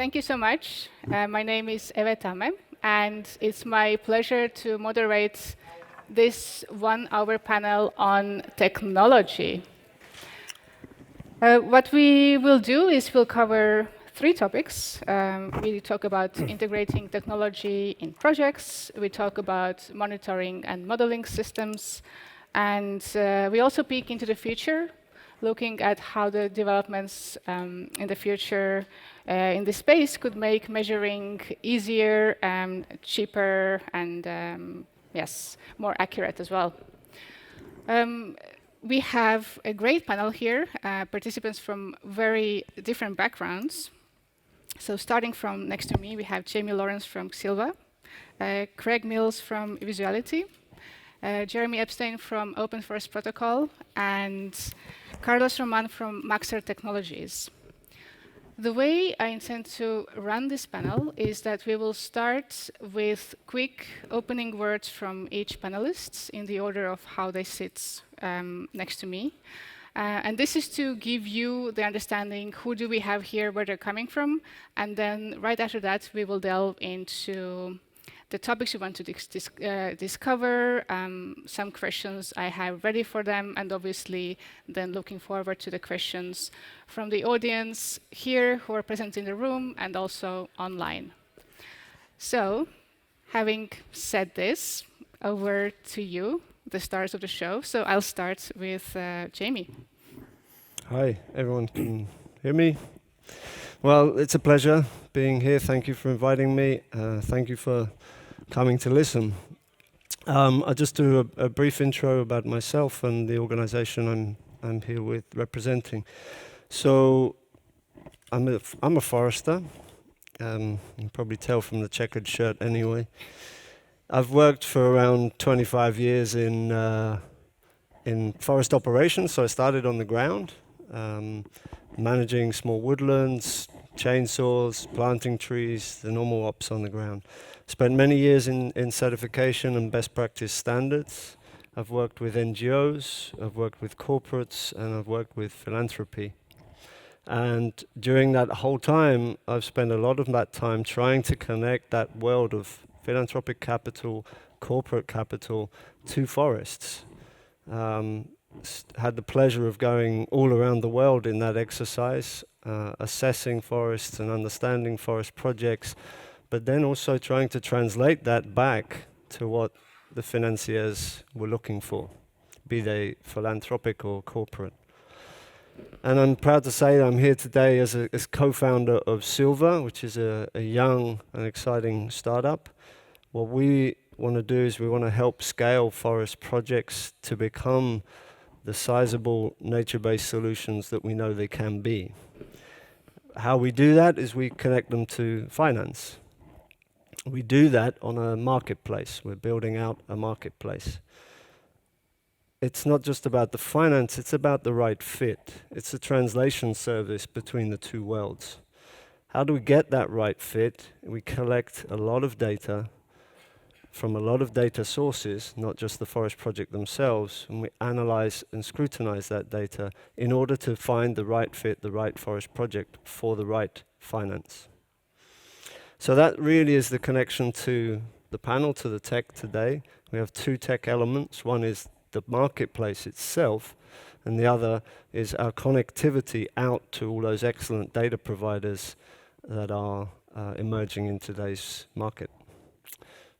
Thank you so much. My name is Eve Tame, and it's my pleasure to moderate this 1-hour panel on technology. What we will do is we'll cover 3 topics. We talk about integrating technology in projects. We talk about monitoring and modeling systems. And we also peek into the future, looking at how the developments in the future in this space could make measuring easier and cheaper and, yes, more accurate as well. We have a great panel here, participants from very different backgrounds. So starting from next to me, we have Jamie Lawrence from Silva, Craig Mills from Visuality, Jeremy Epstein from Open Forest Protocol, and Carlos Roman from Maxar Technologies. The way I intend to run this panel is that we will start with quick opening words from each panelist in the order of how they sit next to me. And this is to give you the understanding who do we have here, where they're coming from, and then right after that we will delve into the topics we want to discover, some questions I have ready for them, and obviously then looking forward to the questions from the audience here who are present in the room and also online. So, having said this, over to you, the stars of the show. So I'll start with Jamie. Hi, everyone can hear me? Well, it's a pleasure being here. Thank you for inviting me. Thank you for coming to listen. I'll just do a brief intro about myself and the organization I'm here with representing. So I'm a forester. You can probably tell from the checkered shirt anyway. I've worked for around 25 years in forest operations. So I started on the ground, managing small woodlands, chainsaws, planting trees, the normal ops on the ground. Spent many years in certification and best practice standards. I've worked with NGOs, I've worked with corporates, and I've worked with philanthropy. And during that whole time, I've spent a lot of that time trying to connect that world of philanthropic capital, corporate capital, to forests. Had the pleasure of going all around the world in that exercise, assessing forests and understanding forest projects, but then also trying to translate that back to what the financiers were looking for, be they philanthropic or corporate. And I'm proud to say that I'm here today as co-founder of Silva, which is a young and exciting startup. What we want to do is we want to help scale forest projects to become the sizable nature-based solutions that we know they can be. How we do that is we connect them to finance. We do that on a marketplace. We're building out a marketplace. It's not just about the finance, it's about the right fit. It's a translation service between the two worlds. How do we get that right fit? We collect a lot of data from a lot of data sources, not just the forest project themselves, and we analyze and scrutinize that data in order to find the right fit, the right forest project for the right finance. So that really is the connection to the panel, to the tech today. We have 2 tech elements. One is the marketplace itself, and the other is our connectivity out to all those excellent data providers that are emerging in today's market.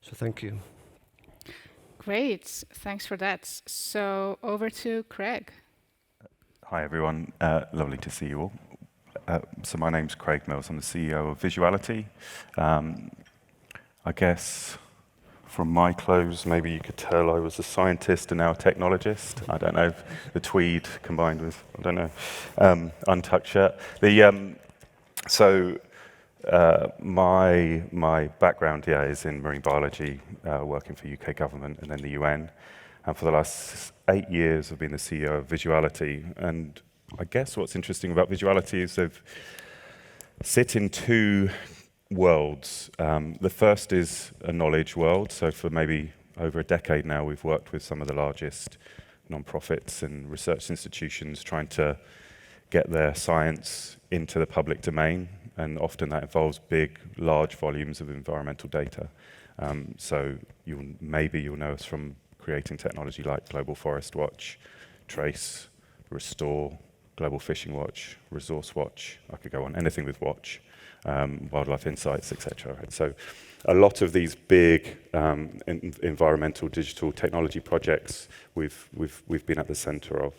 So thank you. Great, thanks for that. So over to Craig. Hi everyone, lovely to see you all. So my name's Craig Mills, I'm the CEO of Visuality. I guess from my clothes, maybe you could tell I was a scientist and now a technologist. I don't know if the tweed combined with, I don't know, untucked shirt. My background, is in marine biology, working for UK government and then the UN. And for the last 8 years, I've been the CEO of Visuality. And I guess what's interesting about Visuality is they've sit in 2 worlds. The first is a knowledge world. So for maybe over a decade now, we've worked with some of the largest non-profits and research institutions trying to get their science into the public domain. and often that involves big, large volumes of environmental data. So maybe you'll know us from creating technology like Global Forest Watch, Trace, Restore, Global Fishing Watch, Resource Watch. I could go on, anything with watch, Wildlife Insights, etc. So a lot of these big environmental digital technology projects we've been at the center of.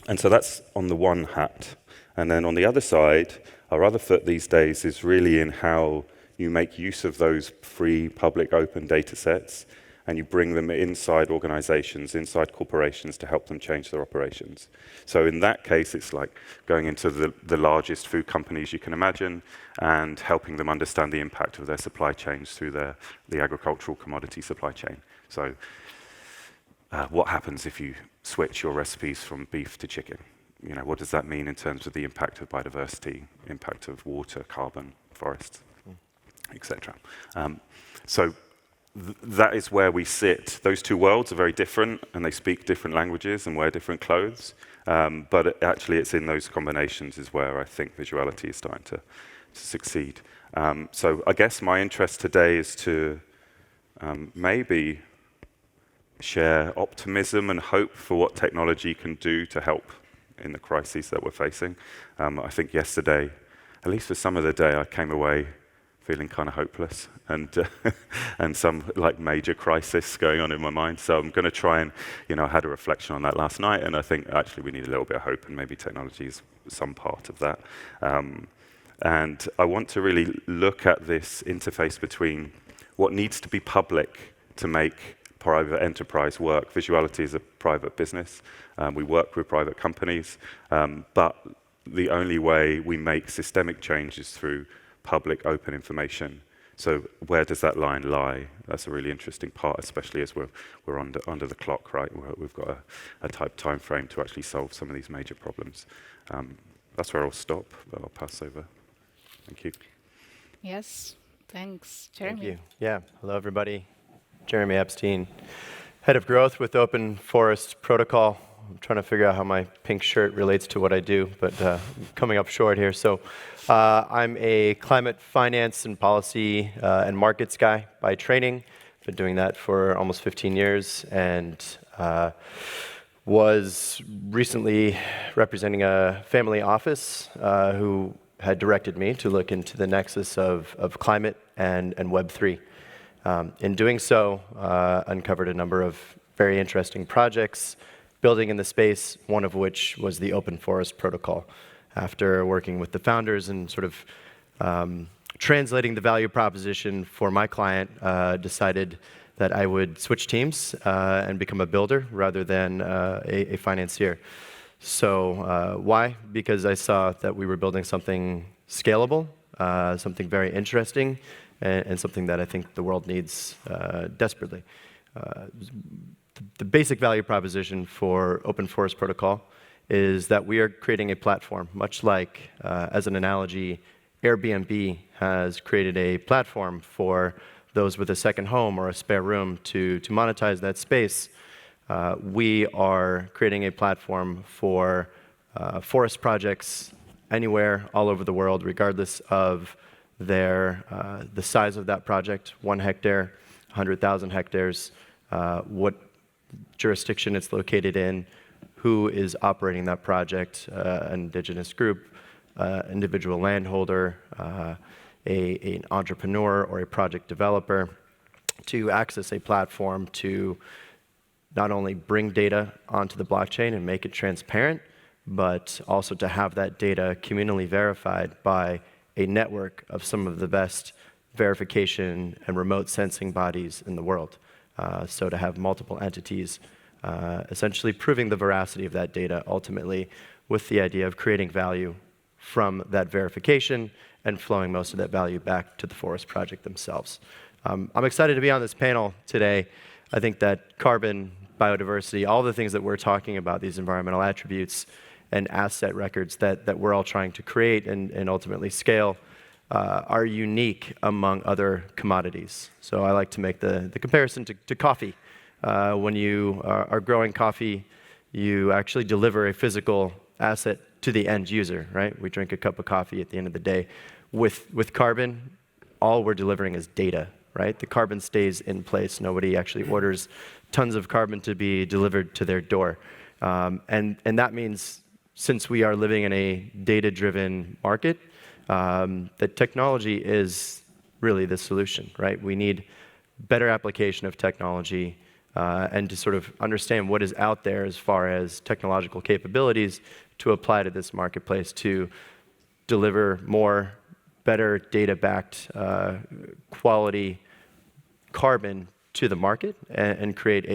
And so that's on the one hat. And then on the other side, our other foot these days is really in how you make use of those free, public, open data sets, and you bring them inside organizations, inside corporations to help them change their operations. So in that case, it's like going into the largest food companies you can imagine and helping them understand the impact of their supply chains through the agricultural commodity supply chain. So what happens if you switch your recipes from beef to chicken? You know, what does that mean in terms of the impact of biodiversity, impact of water, carbon, forests, etc. So that is where we sit. Those two worlds are very different, and they speak different languages and wear different clothes. But actually, it's in those combinations is where I think visuality is starting to succeed. So I guess my interest today is to maybe share optimism and hope for what technology can do to help in the crises that we're facing. I think yesterday, at least for some of the day, I came away feeling kind of hopeless and some like major crisis going on in my mind. So I'm going to try and, I had a reflection on that last night, and I think actually we need a little bit of hope, and maybe technology is some part of that. And I want to really look at this interface between what needs to be public to make private enterprise work. Visuality is a private business. We work with private companies, but the only way we make systemic change is through public open information. So where does that line lie? That's a really interesting part, especially as we're under the clock, right? We've got a tight time frame to actually solve some of these major problems. That's where I'll stop, but I'll pass over. Thank you. Yes, thanks. Jeremy. Thank you. Yeah, hello everybody. Jeremy Epstein, Head of Growth with Open Forest Protocol. I'm trying to figure out how my pink shirt relates to what I do, but coming up short here. So I'm a climate finance and policy and markets guy by training. Been doing that for almost 15 years, and was recently representing a family office who had directed me to look into the nexus of climate and Web3. In doing so, uncovered a number of very interesting projects building in the space, one of which was the Open Forest Protocol. After working with the founders and sort of translating the value proposition for my client, decided that I would switch teams and become a builder rather than a financier. So why? Because I saw that we were building something scalable, something very interesting, and something that I think the world needs desperately. The basic value proposition for Open Forest Protocol is that we are creating a platform, much like, as an analogy, Airbnb has created a platform for those with a second home or a spare room to monetize that space. We are creating a platform for forest projects anywhere, all over the world, regardless of the size of that project, 1 hectare, 100,000 hectares, what jurisdiction it's located in, who is operating that project, an indigenous group, individual landholder, an entrepreneur or a project developer, to access a platform to not only bring data onto the blockchain and make it transparent, but also to have that data communally verified by a network of some of the best verification and remote sensing bodies in the world. So to have multiple entities essentially proving the veracity of that data, ultimately with the idea of creating value from that verification and flowing most of that value back to the forest project themselves. I'm excited to be on this panel today. I think that carbon, biodiversity, all the things that we're talking about, these environmental attributes and asset records that we're all trying to create and ultimately scale, are unique among other commodities. So I like to make the comparison to coffee. When you are growing coffee, you actually deliver a physical asset to the end user, right? We drink a cup of coffee at the end of the day. With carbon, all we're delivering is data, right? The carbon stays in place. Nobody actually orders tons of carbon to be delivered to their door. And that means, since we are living in a data-driven market, that technology is really the solution, right? We need better application of technology and to sort of understand what is out there as far as technological capabilities to apply to this marketplace to deliver more, better data-backed quality carbon to the market and create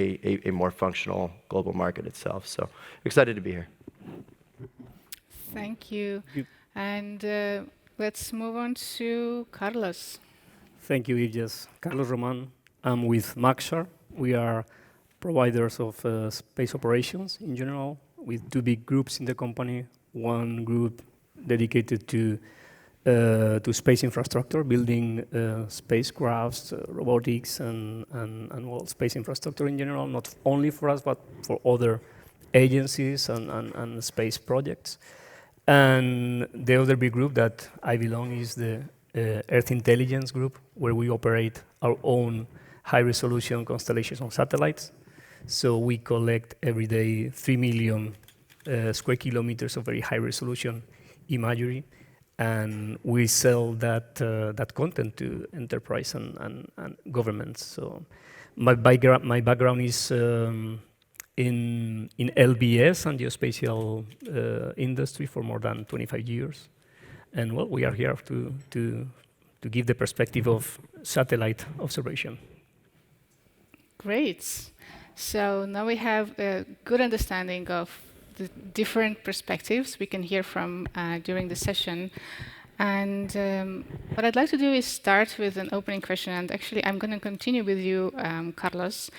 a more functional global market itself. So excited to be here. Thank you. And let's move on to Carlos. Thank you, Illes. Carlos Roman. I'm with Maxar. We are providers of space operations in general, with two big groups in the company. One group dedicated to space infrastructure, building spacecrafts, robotics, and well, space infrastructure in general, not only for us, but for other agencies and space projects. And the other big group that I belong is the Earth Intelligence Group, where we operate our own high-resolution constellations on satellites. So we collect every day 3 million square kilometers of very high-resolution imagery, and we sell that content to enterprise and governments. So my background is in LBS and geospatial industry for more than 25 years. And well, we are here to give the perspective of satellite observation. Great. So now we have a good understanding of the different perspectives we can hear from during the session. And what I'd like to do is start with an opening question. And actually, I'm going to continue with you, Carlos.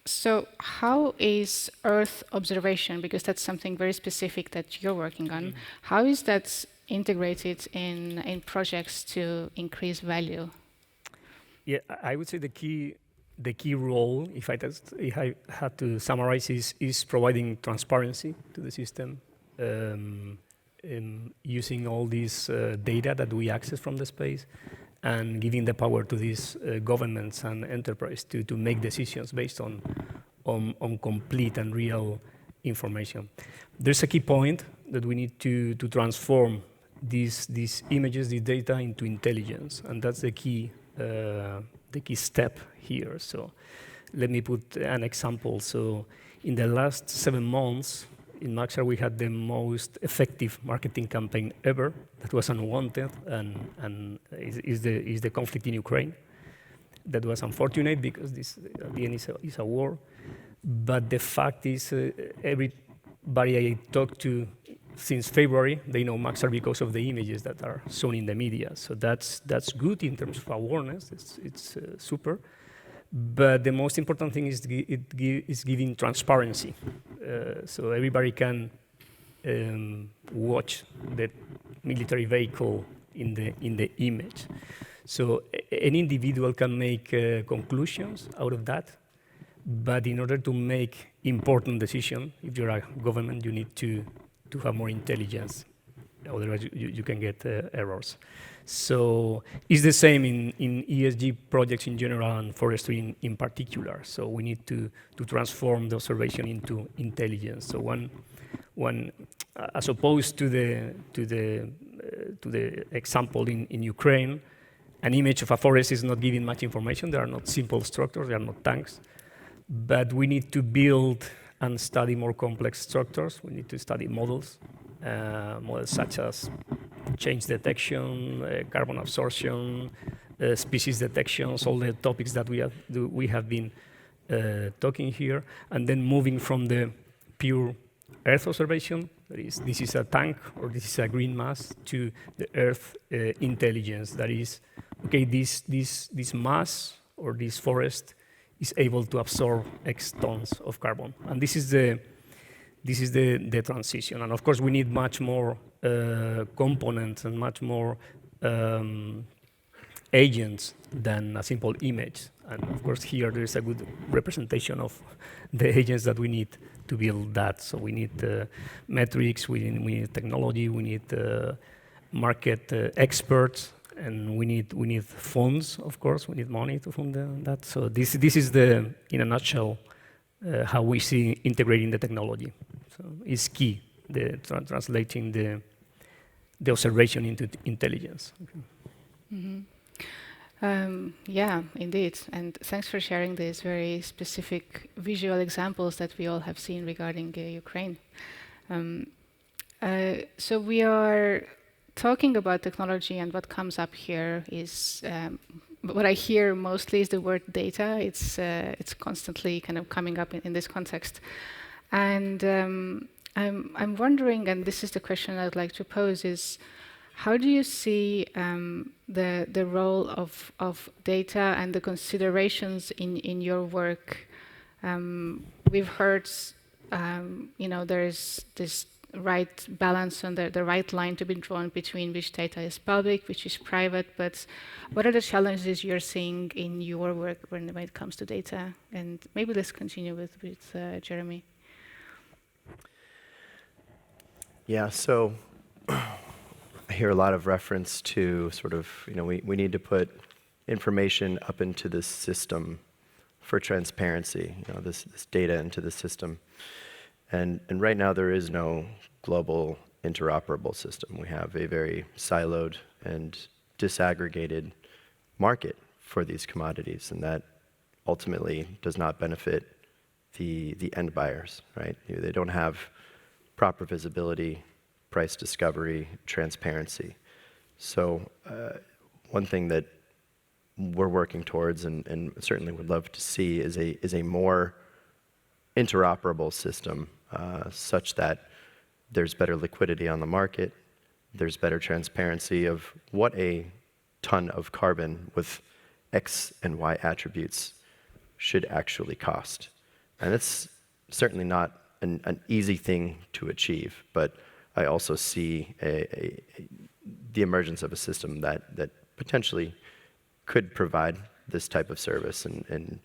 So how is Earth observation, because that's something very specific that you're working on, how is that integrated in projects to increase value? Yeah, I would say the key role, if I had to summarize, is providing transparency to the system, using all this data that we access from the space, and giving the power to these governments and enterprise to make decisions based on complete and real information. There's a key point that we need to transform these images, this data, into intelligence, and that's the key step here. So let me put an example. So in the last 7 months, in Maxar, we had the most effective marketing campaign ever. That was unwanted, and is the conflict in Ukraine. That was unfortunate because this, at the end, is a war. But the fact is, everybody I talked to since February, they know Maxar because of the images that are shown in the media. So that's good in terms of awareness. It's super. But the most important thing is giving transparency. So everybody can watch the military vehicle in the image. So an individual can make conclusions out of that. But in order to make important decisions, if you're a government, you need to have more intelligence. Otherwise, you can get errors. So it's the same in ESG projects in general and forestry in particular. So we need to transform the observation into intelligence. So one as opposed to the example in Ukraine, an image of a forest is not giving much information. There are not simple structures. There are not tanks. But we need to build and study more complex structures. We need to study models such as change detection, carbon absorption, species detections, all the topics that we have been talking here, and then moving from the pure Earth observation, that is, this is a tank or this is a green mass, to the Earth intelligence, that is, okay, this mass or this forest is able to absorb X tons of carbon, and this is the transition. And of course, we need much more components and much more agents than a simple image. And of course, here there is a good representation of the agents that we need to build that. So we need metrics, we need technology, we need market experts, and we need funds, of course. We need money to fund that. So this is in a nutshell, how we see integrating the technology. So it's key, translating the observation into intelligence. Mm-hmm. Yeah, indeed. And thanks for sharing these very specific visual examples that we all have seen regarding Ukraine. So we are talking about technology, and what comes up here is what I hear mostly is the word data. It's constantly kind of coming up in this context, and I'm wondering, and this is the question I'd like to pose: is how do you see the role of data and the considerations in your work? We've heard, there's this right balance and the right line to be drawn between which data is public, which is private, but what are the challenges you're seeing in your work when it comes to data? And maybe let's continue with Jeremy. Yeah, so I hear a lot of reference to sort of, we need to put information up into this system for transparency, this data into the system. And right now there is no global interoperable system. We have a very siloed and disaggregated market for these commodities, and that ultimately does not benefit the end buyers, right? They don't have proper visibility, price discovery, transparency. So one thing that we're working towards and certainly would love to see is a more interoperable system such that there's better liquidity on the market, there's better transparency of what a ton of carbon with X and Y attributes should actually cost. And it's certainly not an easy thing to achieve, but I also see the emergence of a system that potentially could provide this type of service. And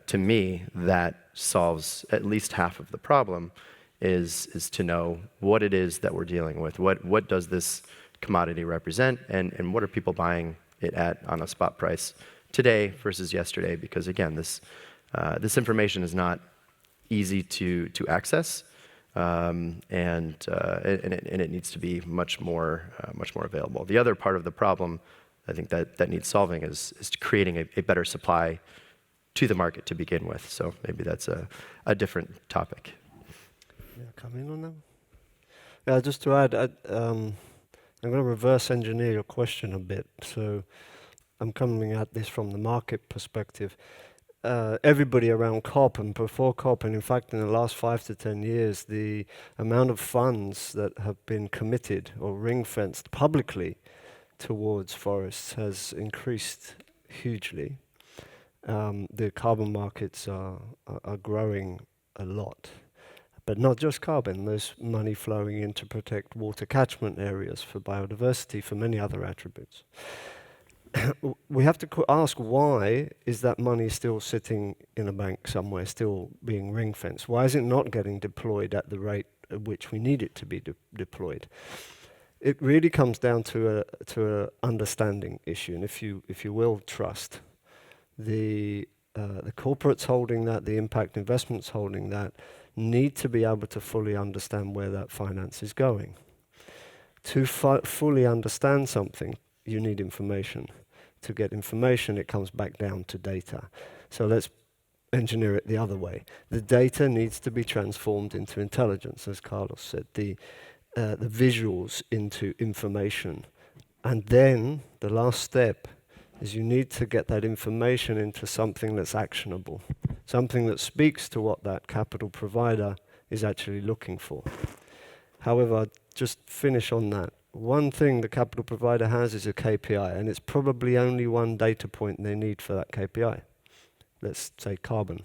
to me, that solves at least half of the problem, is to know what it is that we're dealing with. What does this commodity represent, and what are people buying it at on a spot price today versus yesterday? Because again, this information is not easy to access, and it needs to be much more available. The other part of the problem, I think that needs solving is creating a better supply to the market to begin with. So maybe that's a different topic. Yeah, come in on that. Yeah, just to add, I'm going to reverse engineer your question a bit. So I'm coming at this from the market perspective. Everybody around COP and before COP, and in fact in the last 5 to 10 years, the amount of funds that have been committed or ring-fenced publicly towards forests has increased hugely. The carbon markets are growing a lot, but not just carbon. There's money flowing in to protect water catchment areas, for biodiversity, for many other attributes. We have to ask, why is that money still sitting in a bank somewhere, still being ring-fenced? Why is it not getting deployed at the rate at which we need it to be deployed? It really comes down to a understanding issue, and if you will, trust. The corporates holding that, the impact investments holding that, need to be able to fully understand where that finance is going. To fully understand something, you need information. To get information, it comes back down to data. So let's engineer it the other way. The data needs to be transformed into intelligence, as Carlos said, the visuals into information. And then the last step is you need to get that information into something that's actionable, something that speaks to what that capital provider is actually looking for. However, I'll just finish on that. One thing the capital provider has is a KPI, and it's probably only one data point they need for that KPI. let's say carbon.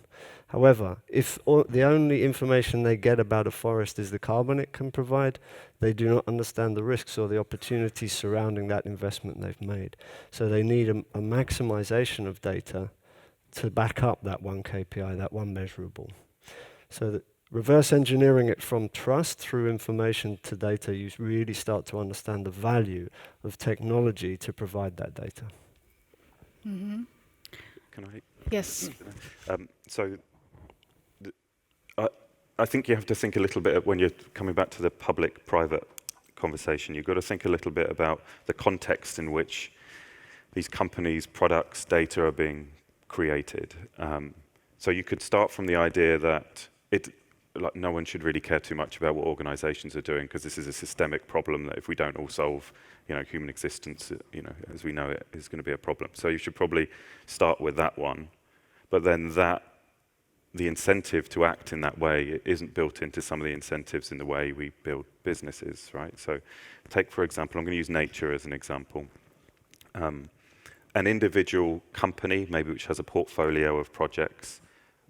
However, if the only information they get about a forest is the carbon it can provide, they do not understand the risks or the opportunities surrounding that investment they've made. So they need a maximization of data to back up that one KPI, that one measurable. So that reverse engineering it from trust through information to data, you really start to understand the value of technology to provide that data. Mm-hmm. Can I? Yes. I think you have to think a little bit when you're coming back to the public-private conversation. You've got to think a little bit about the context in which these companies, products, data are being created. So you could start from the idea that no one should really care too much about what organizations are doing, because this is a systemic problem that if we don't all solve, human existence, as we know it, is going to be a problem. So you should probably start with that one. But then the incentive to act in that way isn't built into some of the incentives in the way we build businesses, right? So take, for example, I'm going to use nature as an example. An individual company, maybe which has a portfolio of projects,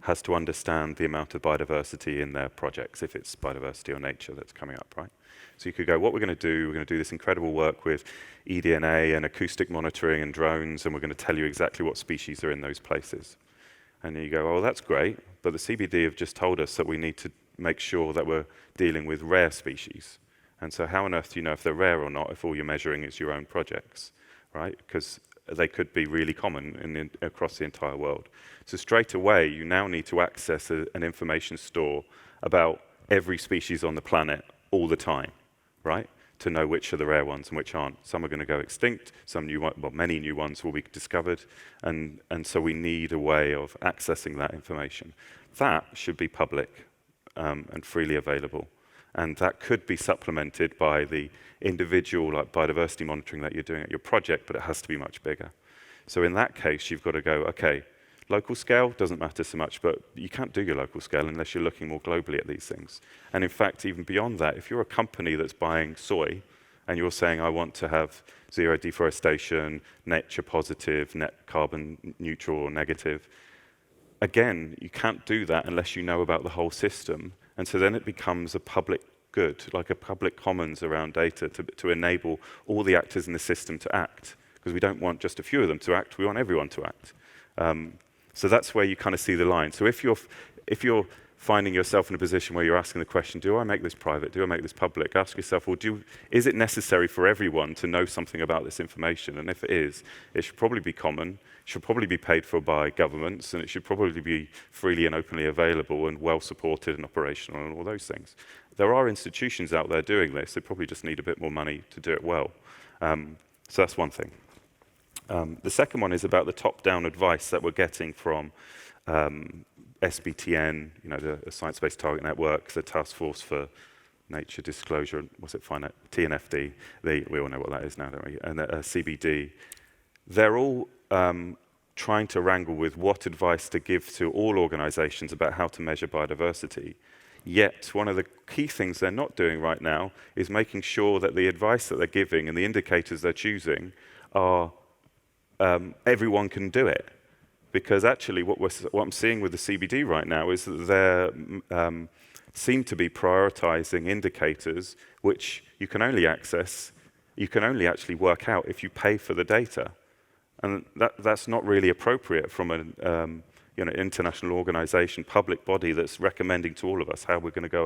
has to understand the amount of biodiversity in their projects, if it's biodiversity or nature that's coming up, right? So you could go, what we're going to do this incredible work with eDNA and acoustic monitoring and drones, and we're going to tell you exactly what species are in those places. And you go, oh, that's great, but the CBD have just told us that we need to make sure that we're dealing with rare species. And so how on earth do you know if they're rare or not if all you're measuring is your own projects, right? Because they could be really common across the entire world. So straight away, you now need to access an information store about every species on the planet all the time, right? To know which are the rare ones and which aren't. Some are going to go extinct, many new ones will be discovered, and so we need a way of accessing that information. That should be public and freely available, and that could be supplemented by the individual biodiversity monitoring that you're doing at your project, but it has to be much bigger. So in that case, you've got to go, okay, local scale doesn't matter so much, but you can't do your local scale unless you're looking more globally at these things. And in fact, even beyond that, if you're a company that's buying soy and you're saying, I want to have zero deforestation, nature positive, net carbon neutral or negative, again, you can't do that unless you know about the whole system. And so then it becomes a public good, like a public commons around data to enable all the actors in the system to act. Because we don't want just a few of them to act, we want everyone to act. So that's where you kind of see the line. So if you're finding yourself in a position where you're asking the question, do I make this private, do I make this public? Ask yourself, well, is it necessary for everyone to know something about this information? And if it is, it should probably be common, it should probably be paid for by governments, and it should probably be freely and openly available and well supported and operational and all those things. There are institutions out there doing this, they probably just need a bit more money to do it well. So that's one thing. The second one is about the top-down advice that we're getting from SBTN, the Science-Based Target Network, the Task Force for Nature Disclosure, TNFD, we all know what that is now, don't we? And CBD. They're all trying to wrangle with what advice to give to all organizations about how to measure biodiversity. Yet, one of the key things they're not doing right now is making sure that the advice that they're giving and the indicators they're choosing are everyone can do it, because actually what I'm seeing with the CBD right now is that they seem to be prioritizing indicators which you can only actually work out if you pay for the data, and that's not really appropriate from an international organization, public body that's recommending to all of us how we're going to go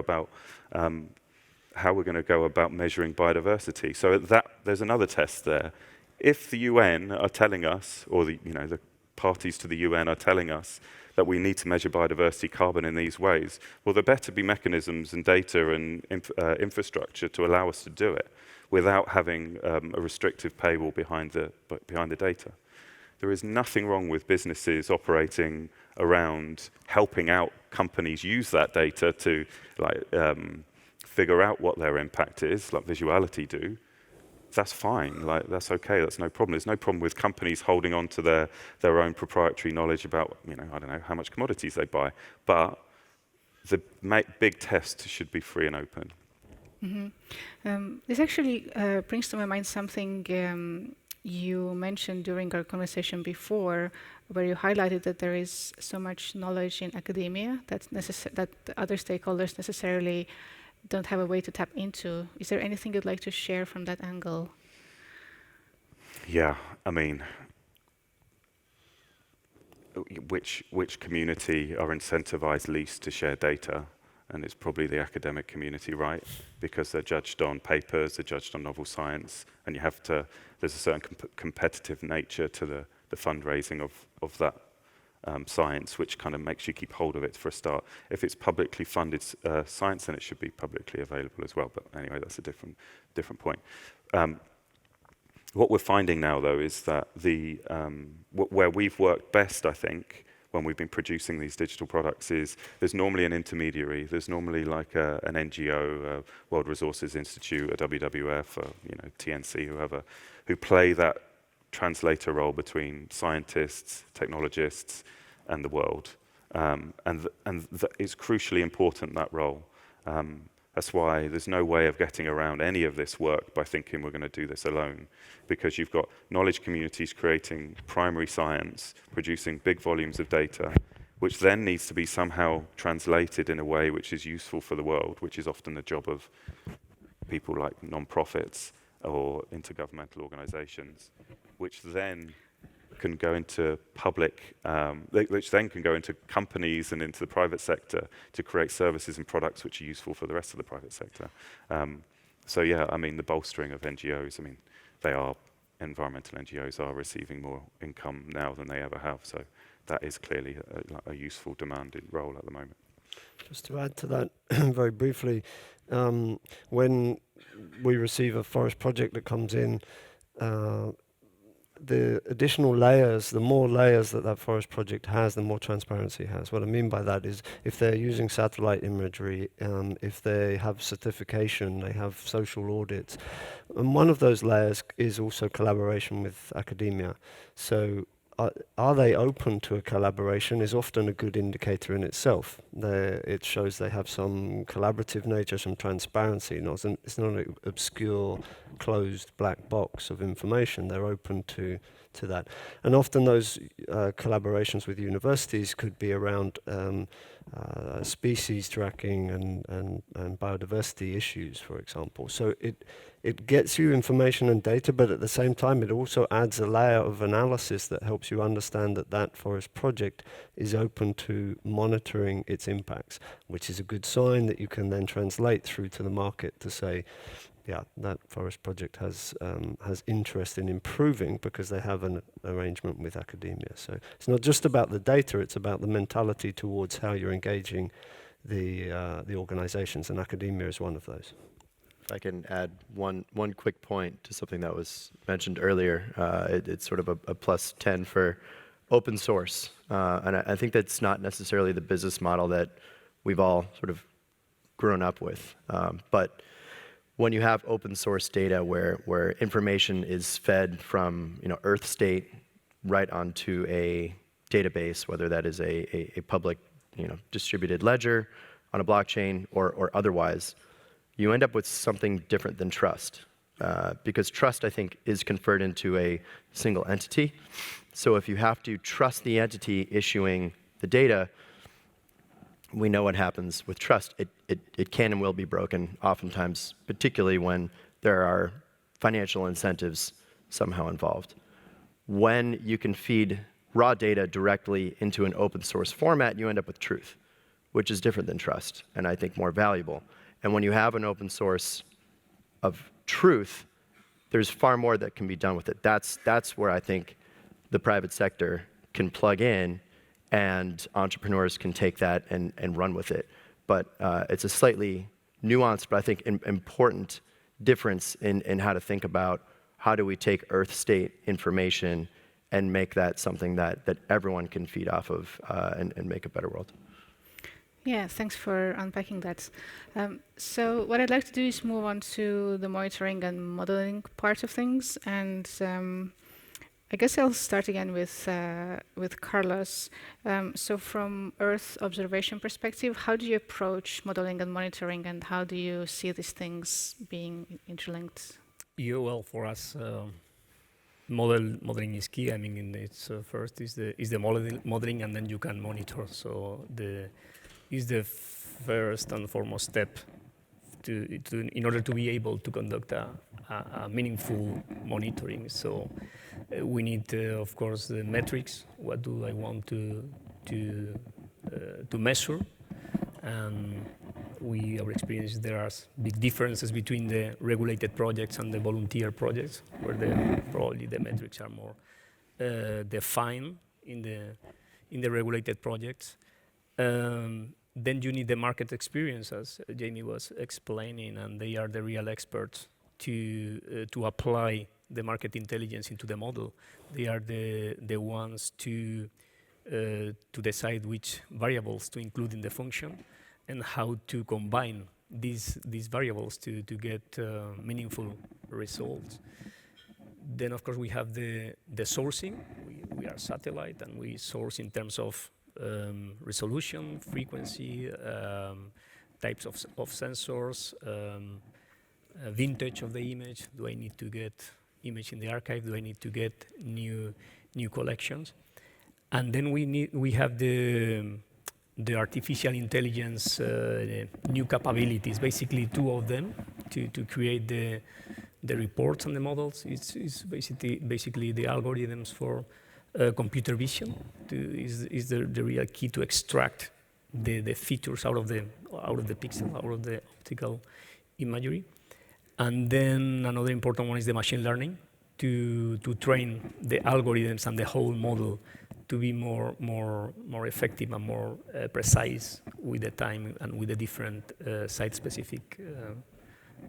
about measuring biodiversity. So there's another test there. If the UN are telling us, or the parties to the UN are telling us that we need to measure biodiversity carbon in these ways, well, there better be mechanisms and data and infrastructure to allow us to do it without having a restrictive paywall behind the data. There is nothing wrong with businesses operating around helping out companies use that data to figure out what their impact is, like Visuality do. That's fine, that's okay, that's no problem. There's no problem with companies holding on to their own proprietary knowledge about, I don't know, how much commodities they buy. But the big test should be free and open. Mm-hmm. This actually brings to my mind something you mentioned during our conversation before, where you highlighted that there is so much knowledge in academia that the other stakeholders necessarily don't have a way to tap into. Is there anything you'd like to share from that angle? Yeah, I mean, which community are incentivized least to share data? And it's probably the academic community, right? Because they're judged on papers, they're judged on novel science, and there's a certain competitive nature to the fundraising of that science, which kind of makes you keep hold of it for a start. If it's publicly funded science, then it should be publicly available as well. But anyway, that's a different point. What we're finding now, though, is that where we've worked best, I think, when we've been producing these digital products is there's normally an intermediary. There's normally like an NGO, World Resources Institute, a WWF, TNC, whoever, who play that translator role between scientists, technologists, and the world. It's crucially important, that role. That's why there's no way of getting around any of this work by thinking we're going to do this alone, because you've got knowledge communities creating primary science, producing big volumes of data, which then needs to be somehow translated in a way which is useful for the world, which is often the job of people like non-profits or intergovernmental organizations, which then can go into public, which then can go into companies and into the private sector to create services and products which are useful for the rest of the private sector. So yeah, I mean, the bolstering of NGOs, I mean, environmental NGOs are receiving more income now than they ever have. So that is clearly a useful demanded role at the moment. Just to add to that very briefly, when we receive a forest project that comes in, the additional layers, the more layers that forest project has, the more transparency it has. What I mean by that is if they're using satellite imagery, if they have certification, they have social audits. And one of those layers is also collaboration with academia. So are they open to a collaboration is often a good indicator in itself. It shows they have some collaborative nature, some transparency. It's not an obscure, closed black box of information. They're open to that. And often those collaborations with universities could be around species tracking and biodiversity issues, for example. So it gets you information and data, but at the same time, it also adds a layer of analysis that helps you understand that forest project is open to monitoring its impacts, which is a good sign that you can then translate through to the market to say, yeah, that forest project has interest in improving because they have an arrangement with academia. So it's not just about the data, it's about the mentality towards how you're engaging the organizations, and academia is one of those. If I can add one quick point to something that was mentioned earlier, it's sort of a plus 10 for open source. And I think that's not necessarily the business model that we've all sort of grown up with. But when you have open source data where information is fed from Earth state right onto a database, whether that is a public distributed ledger on a blockchain or otherwise, you end up with something different than trust. Because trust, I think, is conferred into a single entity. So if you have to trust the entity issuing the data, we know what happens with trust. It can and will be broken, oftentimes, particularly when there are financial incentives somehow involved. When you can feed raw data directly into an open source format, you end up with truth, which is different than trust, and I think more valuable. And when you have an open source of truth, there's far more that can be done with it. That's where I think the private sector can plug in and entrepreneurs can take that and run with it. But it's a slightly nuanced, but I think important difference in how to think about how do we take Earth state information and make that something that everyone can feed off of and make a better world. Yeah, thanks for unpacking that. So what I'd like to do is move on to the monitoring and modeling part of things. And I guess I'll start again with Carlos. So from Earth observation perspective, how do you approach modeling and monitoring, and how do you see these things being interlinked? Well, for us, modeling is key. I mean, it's first is the modeling, and then you can monitor. So is the first and foremost step in order to be able to conduct a meaningful monitoring. So we need, of course, the metrics. What do I want to measure? And our experience, there are big differences between the regulated projects and the volunteer projects, where probably the metrics are more defined in the regulated projects. Then you need the market experience, as Jamie was explaining, and they are the real experts to apply the market intelligence into the model. They are the ones to decide which variables to include in the function and how to combine these variables to get meaningful results. Then, of course, we have the sourcing. We are satellite, and we source in terms of resolution, frequency, types of sensors, vintage of the image. Do I need to get image in the archive? Do I need to get new collections? And then we have the artificial intelligence new capabilities, basically two of them, to create the reports and the models. It's basically the algorithms for computer vision is the real key to extract the features out of the pixel, out of the optical imagery. And then another important one is the machine learning to train the algorithms and the whole model to be more effective and more precise with the time and with the different site-specific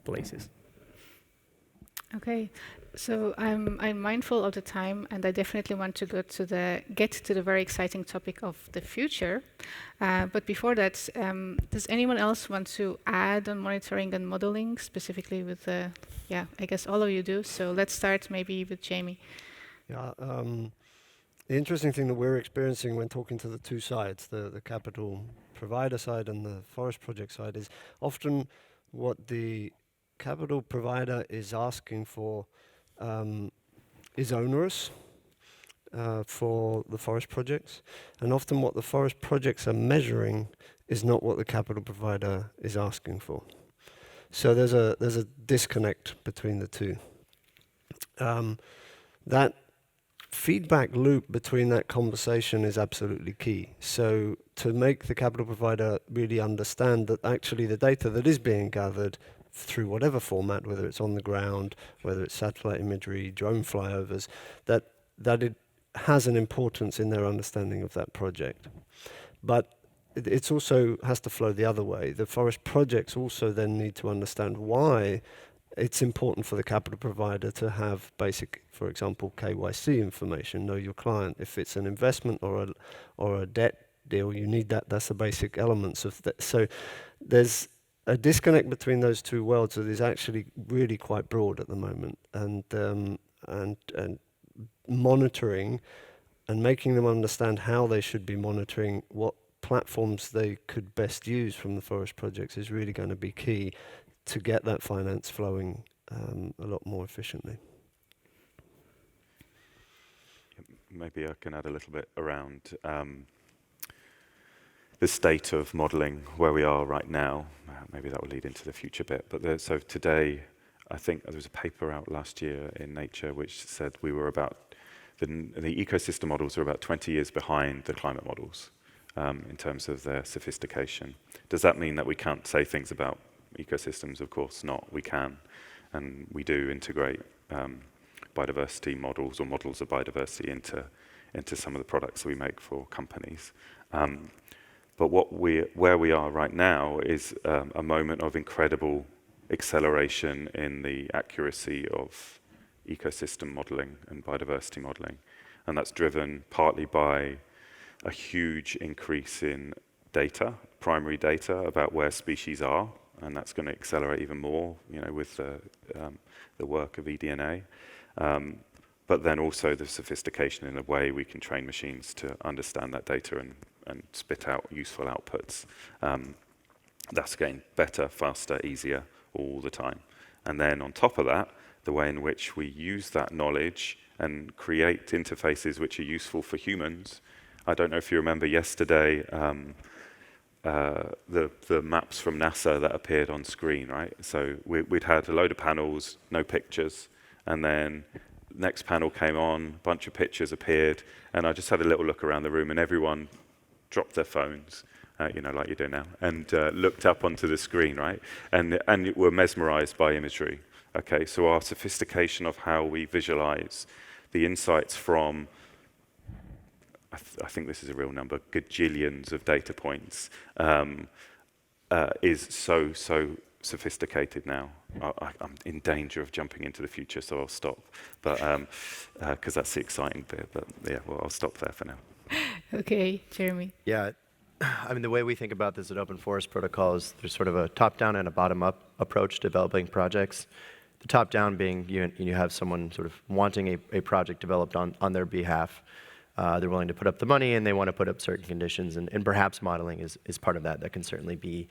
places. Okay, so I'm mindful of the time, and I definitely want to get to the very exciting topic of the future. But before that, does anyone else want to add on monitoring and modeling, specifically with I guess all of you do. So let's start maybe with Jamie. Yeah, the interesting thing that we're experiencing when talking to the two sides, the capital provider side and the forest project side, is often what the capital provider is asking for is onerous for the forest projects, and often what the forest projects are measuring is not what the capital provider is asking for. So there's a disconnect between the two. That feedback loop between that conversation is absolutely key. So to make the capital provider really understand that actually the data that is being gathered through whatever format, whether it's on the ground, whether it's satellite imagery, drone flyovers, that it has an importance in their understanding of that project. But it also has to flow the other way. The forest projects also then need to understand why it's important for the capital provider to have basic, for example, KYC information, know your client. If it's an investment or a debt deal, you need that. That's the basic elements of that. So there's a disconnect between those two worlds that is actually really quite broad at the moment, and monitoring and making them understand how they should be monitoring, what platforms they could best use from the forest projects is really going to be key to get that finance flowing a lot more efficiently. Maybe I can add a little bit around the state of modeling where we are right now. Maybe that will lead into the future bit. But so today, I think there was a paper out last year in Nature which said we were about, the ecosystem models are about 20 years behind the climate models in terms of their sophistication. Does that mean that we can't say things about ecosystems? Of course not. We can, and we do integrate biodiversity models or models of biodiversity into some of the products that we make for companies. But where we are right now is a moment of incredible acceleration in the accuracy of ecosystem modeling and biodiversity modeling. And that's driven partly by a huge increase in data, primary data about where species are, and that's going to accelerate even more, with the work of eDNA. But then also the sophistication in the way we can train machines to understand that data and spit out useful outputs. That's getting better, faster, easier all the time. And then on top of that, the way in which we use that knowledge and create interfaces which are useful for humans. I don't know if you remember yesterday, the maps from NASA that appeared on screen, right? So we'd had a load of panels, no pictures, and then next panel came on, a bunch of pictures appeared, and I just had a little look around the room, and everyone dropped their phones, you know, like you do now, and looked up onto the screen, right? And were mesmerized by imagery. Okay, so our sophistication of how we visualize the insights from, I think this is a real number, gajillions of data points, is so sophisticated now. I'm in danger of jumping into the future, so I'll stop. But because that's the exciting bit. But yeah, well, I'll stop there for now. Okay, Jeremy. Yeah, I mean, the way we think about this at Open Forest Protocol is there's sort of a top-down and a bottom-up approach to developing projects. The top-down being you have someone sort of wanting a project developed on their behalf. They're willing to put up the money, and they want to put up certain conditions, and perhaps modeling is part of that. That can certainly be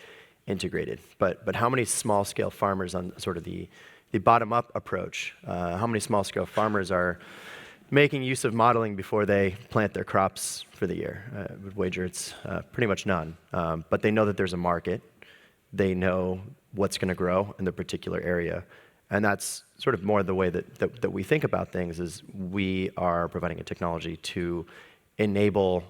integrated. But how many small-scale farmers on sort of the bottom-up approach, how many small-scale farmers are making use of modeling before they plant their crops for the year? I would wager it's pretty much none. But they know that there's a market. They know what's going to grow in the particular area. And that's sort of more the way that we think about things, is we are providing a technology to enable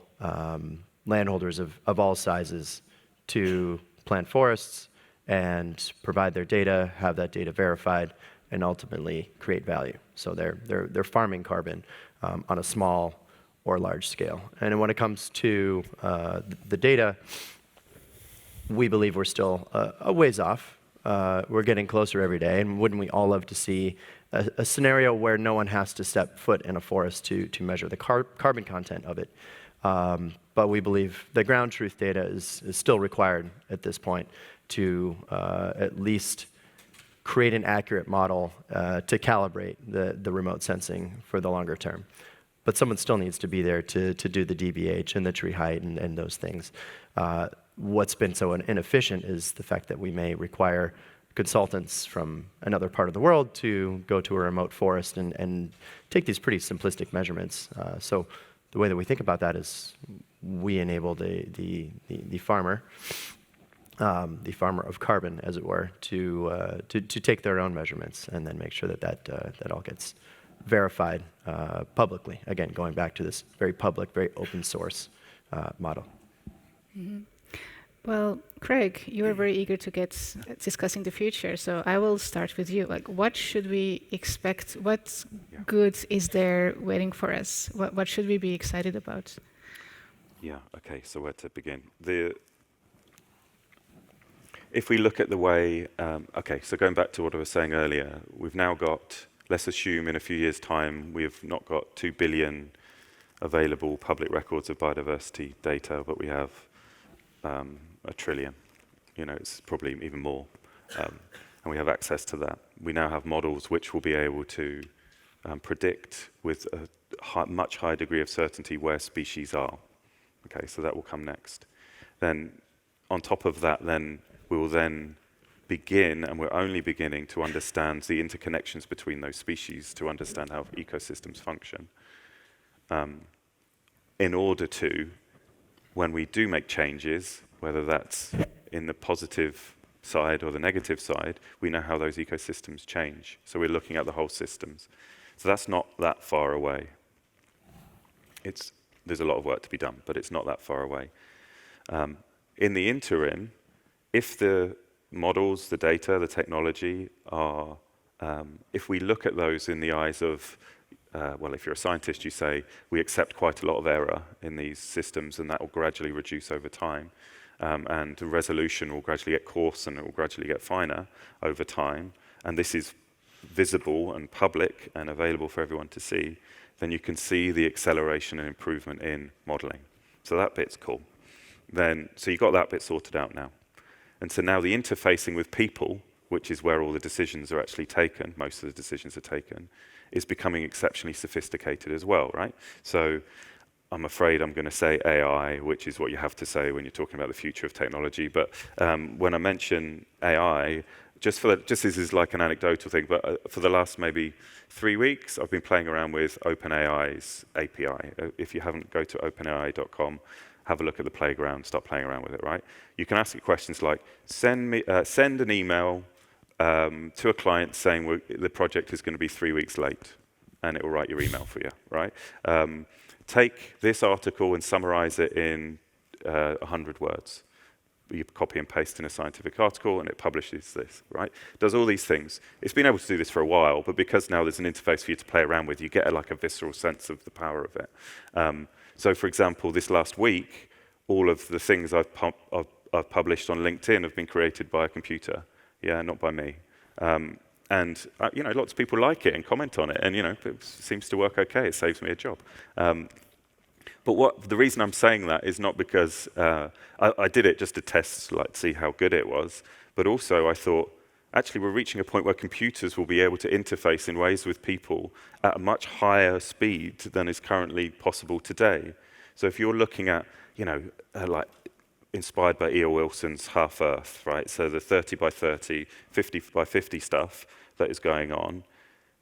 landholders of all sizes to plant forests and provide their data, have that data verified, and ultimately create value. So they're farming carbon on a small or large scale. And when it comes to the data, we believe we're still a ways off. We're getting closer every day, and wouldn't we all love to see a scenario where no one has to step foot in a forest to measure the carbon content of it? But we believe the ground truth data is still required at this point to at least create an accurate model to calibrate the remote sensing for the longer term. But someone still needs to be there to do the DBH and the tree height and those things. What's been so inefficient is the fact that we may require consultants from another part of the world to go to a remote forest and take these pretty simplistic measurements. So the way that we think about that is we enable the farmer of carbon, as it were, to take their own measurements and then make sure that all gets verified publicly. Again, going back to this very public, very open source model. Mm-hmm. Well, Craig, you are very eager to get discussing the future, so I will start with you. Like, what should we expect? What good is there waiting for us? What should we be excited about? Yeah, okay, so where to begin? If we look at the way, okay, so going back to what I was saying earlier, we've now got, let's assume in a few years' time, we've not got 2 billion available public records of biodiversity data, but we have 1 trillion. You know, it's probably even more. And we have access to that. We now have models which will be able to predict with a much higher degree of certainty where species are. Okay, so that will come next. Then, on top of that, then we will then begin, and we're only beginning to understand the interconnections between those species to understand how ecosystems function. In order to, when we do make changes, whether that's in the positive side or the negative side, we know how those ecosystems change. So we're looking at the whole systems. So that's not that far away. There's a lot of work to be done, but it's not that far away. In the interim, if the models, the data, the technology are, if we look at those in the eyes of, well, if you're a scientist, you say, we accept quite a lot of error in these systems, and that will gradually reduce over time. And the resolution will gradually get coarse, and it will gradually get finer over time. And this is visible and public and available for everyone to see. Then you can see the acceleration and improvement in modeling. So that bit's cool. So you got that bit sorted out now. And so now the interfacing with people, which is where all the decisions are actually taken, most of the decisions are taken, is becoming exceptionally sophisticated as well, right? So I'm afraid I'm going to say AI, which is what you have to say when you're talking about the future of technology. But when I mention AI, just this is like an anecdotal thing, but for the last maybe 3 weeks, I've been playing around with OpenAI's API. If you haven't, go to openai.com, have a look at the playground, start playing around with it, right? You can ask it questions like, send an email to a client saying the project is going to be 3 weeks late, and it will write your email for you, right? Take this article and summarize it in 100 words. You copy and paste in a scientific article, and it publishes this, right? Does all these things. It's been able to do this for a while, but because now there's an interface for you to play around with, you get like a visceral sense of the power of it. So, for example, this last week, all of the things I've published on LinkedIn have been created by a computer, yeah, not by me. And lots of people like it and comment on it, and it seems to work okay. It saves me a job. But the reason I'm saying that is not because I did it just to test, see how good it was, but also I thought, actually, we're reaching a point where computers will be able to interface in ways with people at a much higher speed than is currently possible today. So if you're looking at, inspired by E.O. Wilson's Half-Earth, right? So the 30 by 30, 50 by 50 stuff that is going on.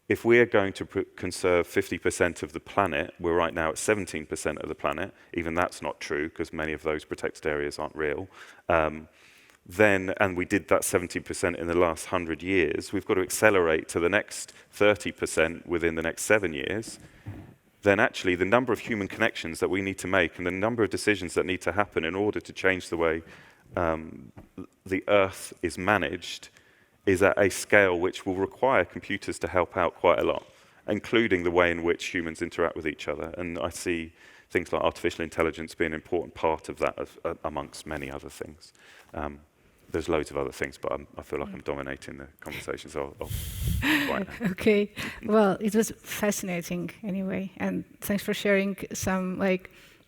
If we're going to conserve 50% of the planet, we're right now at 17% of the planet. Even that's not true, because many of those protected areas aren't real. And we did that 70% in the last 100 years, we've got to accelerate to the next 30% within the next 7 years. Then actually the number of human connections that we need to make and the number of decisions that need to happen in order to change the way the Earth is managed is at a scale which will require computers to help out quite a lot, including the way in which humans interact with each other. And I see things like artificial intelligence being an important part of that, amongst many other things. There's loads of other things, but I feel like I'm dominating the conversation, so I'll quiet now. Okay, well, it was fascinating anyway, and thanks for sharing some,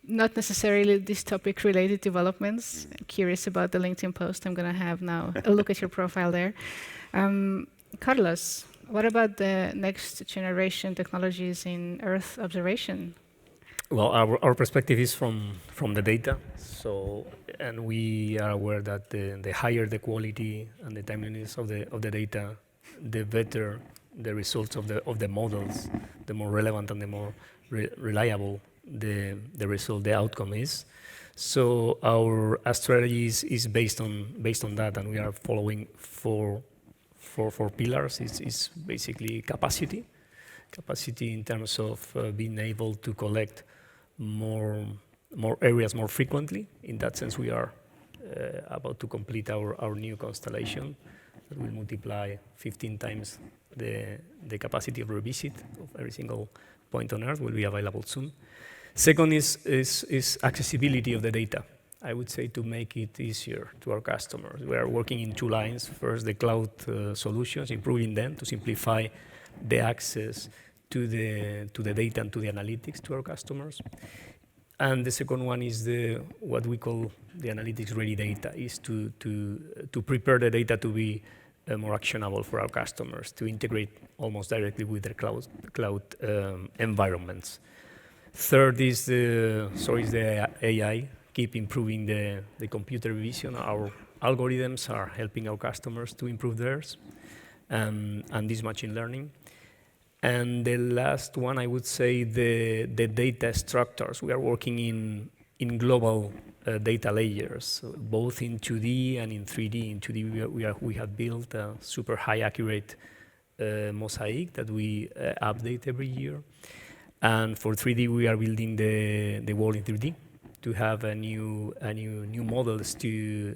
not necessarily this topic-related developments. I'm curious about the LinkedIn post. I'm going to have now a look at your profile there. Carlos, what about the next generation technologies in Earth observation? Well, our perspective is from the data. And we are aware that the higher the quality and the timeliness of the data, the better the results of the models, the more relevant and the more reliable the result, the outcome is. So our strategy is based on that, and we are following four pillars. It's basically capacity in terms of being able to collect more areas more frequently. In that sense, we are about to complete our new constellation that will multiply 15 times the capacity of revisit of every single point on Earth will be available soon. Second is accessibility of the data. I would say to make it easier to our customers. We are working in 2 lines. First, the cloud solutions, improving them to simplify the access to the data and to the analytics to our customers. And the second one is what we call the analytics-ready data, is to prepare the data to be more actionable for our customers, to integrate almost directly with their cloud environments. Third is the AI, keep improving the computer vision. Our algorithms are helping our customers to improve theirs, and this machine learning. And the last one, I would say, the data structures. We are working in global data layers, both in 2D and in 3D. In 2D, we have built a super high accurate mosaic that we update every year. And for 3D, we are building the world in 3D to have a new models to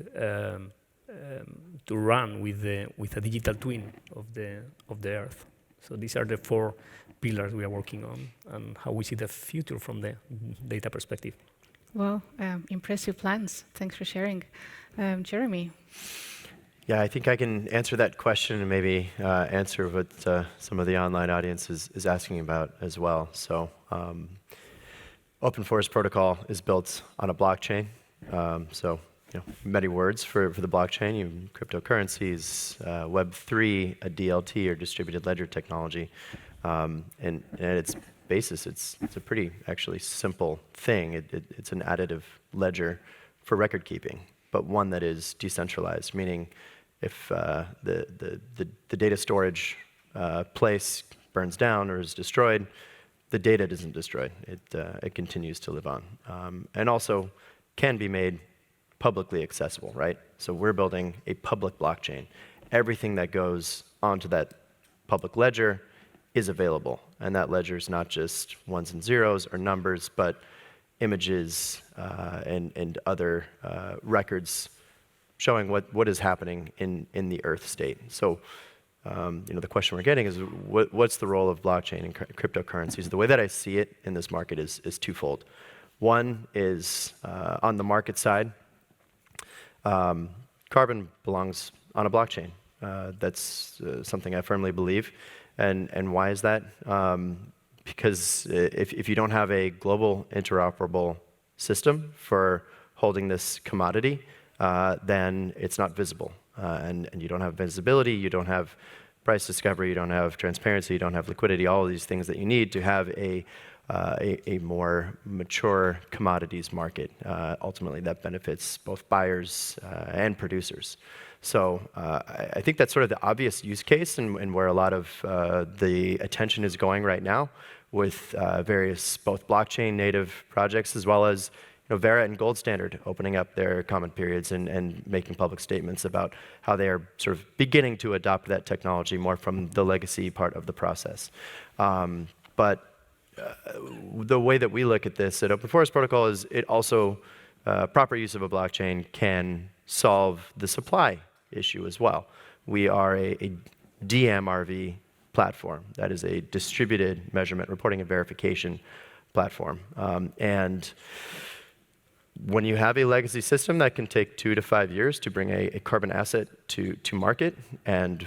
run with a digital twin of the Earth. So these are the 4 pillars we are working on and how we see the future from the data perspective. Well, impressive plans. Thanks for sharing. Jeremy? Yeah, I think I can answer that question and maybe answer what some of the online audience is asking about as well. So Open Forest Protocol is built on a blockchain. Many words for the blockchain, cryptocurrencies, Web3, a DLT or distributed ledger technology. And at its basis, it's a pretty actually simple thing. It's an additive ledger for record keeping, but one that is decentralized, meaning the data storage place burns down or is destroyed, the data isn't destroyed. It continues to live on. And also can be made publicly accessible, right? So we're building a public blockchain. Everything that goes onto that public ledger is available. And that ledger is not just ones and zeros or numbers, but images and other records showing what is happening in the Earth state. So the question we're getting is, what's the role of blockchain and cryptocurrencies? The way that I see it in this market is twofold. One is on the market side, carbon belongs on a blockchain. That's something I firmly believe. And why is that? Because if you don't have a global interoperable system for holding this commodity, then it's not visible. And you don't have visibility, you don't have price discovery, you don't have transparency, you don't have liquidity, all of these things that you need to have a more mature commodities market, ultimately that benefits both buyers and producers. So I think that's sort of the obvious use case and where a lot of the attention is going right now with various both blockchain native projects as well as Vera and Gold Standard opening up their comment periods and making public statements about how they are sort of beginning to adopt that technology more from the legacy part of the process. But the way that we look at this at Open Forest Protocol is it also, proper use of a blockchain can solve the supply issue as well. We are a DMRV platform. That is a distributed measurement, reporting, and verification platform. And when you have a legacy system that can take 2 to 5 years to bring a carbon asset to market, and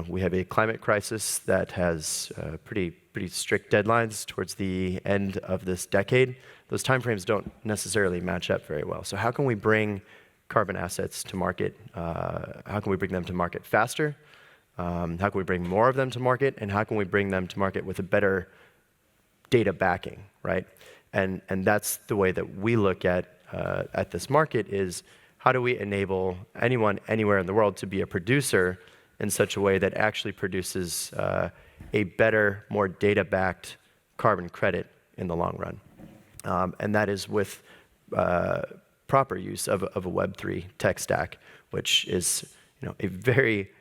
we have a climate crisis that has pretty strict deadlines towards the end of this decade, those timeframes don't necessarily match up very well. So how can we bring carbon assets to market? How can we bring them to market faster? How can we bring more of them to market? And how can we bring them to market with a better data backing, right? And that's the way that we look at this market is how do we enable anyone anywhere in the world to be a producer in such a way that actually produces a better, more data-backed carbon credit in the long run. And that is with proper use of a Web3 tech stack, which is a very,